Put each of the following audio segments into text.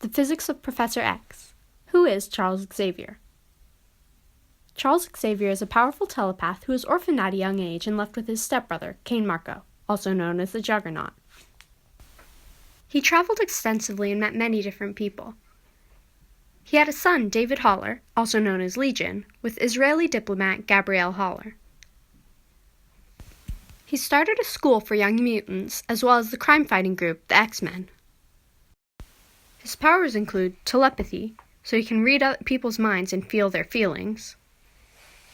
The Physics of Professor X. Who is Charles Xavier? Charles Xavier is a powerful telepath who was orphaned at a young age and left with his stepbrother, Cain Marko, also known as the Juggernaut. He traveled extensively and met many different people. He had a son, David Haller, also known as Legion, with Israeli diplomat Gabriel Haller. He started a school for young mutants, as well as the crime-fighting group, the X-Men. His powers include telepathy, so he can read other people's minds and feel their feelings,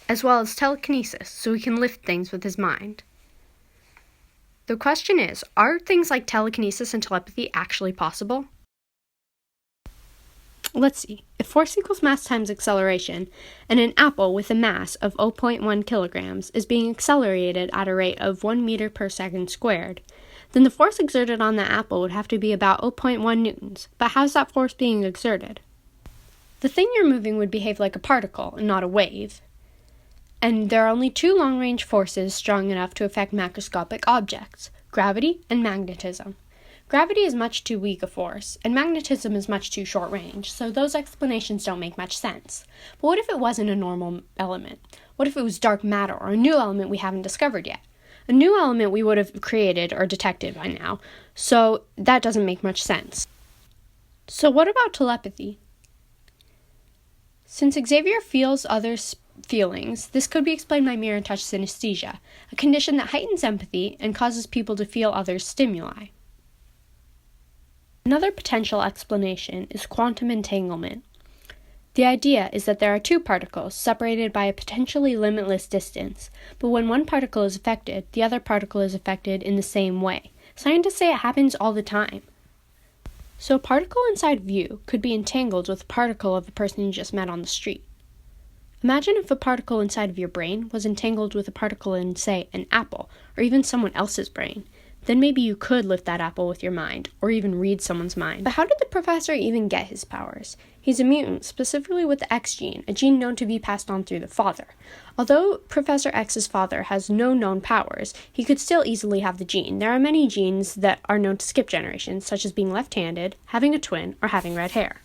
as well as telekinesis, so he can lift things with his mind. The question is, are things like telekinesis and telepathy actually possible? Let's see. If force equals mass times acceleration, and an apple with a mass of 0.1 kilograms is being accelerated at a rate of 1 meter per second squared, then the force exerted on that apple would have to be about 0.1 newtons. But how's that force being exerted? The thing you're moving would behave like a particle and not a wave. And there are only two long-range forces strong enough to affect macroscopic objects: gravity and magnetism. Gravity is much too weak a force, and magnetism is much too short range, so those explanations don't make much sense. But what if it wasn't a normal element? What if it was dark matter, or a new element we haven't discovered yet? A new element we would have created or detected by now, so that doesn't make much sense. So what about telepathy? Since Xavier feels others' feelings, this could be explained by mirror touch synesthesia, a condition that heightens empathy and causes people to feel others' stimuli. Another potential explanation is quantum entanglement. The idea is that there are two particles separated by a potentially limitless distance, but when one particle is affected, the other particle is affected in the same way. Scientists say it happens all the time. So a particle inside of you could be entangled with a particle of a person you just met on the street. Imagine if a particle inside of your brain was entangled with a particle in, say, an apple, or even someone else's brain. Then maybe you could lift that apple with your mind, or even read someone's mind. But how did the professor even get his powers? He's a mutant, specifically with the X gene, a gene known to be passed on through the father. Although Professor X's father has no known powers, he could still easily have the gene. There are many genes that are known to skip generations, such as being left-handed, having a twin, or having red hair.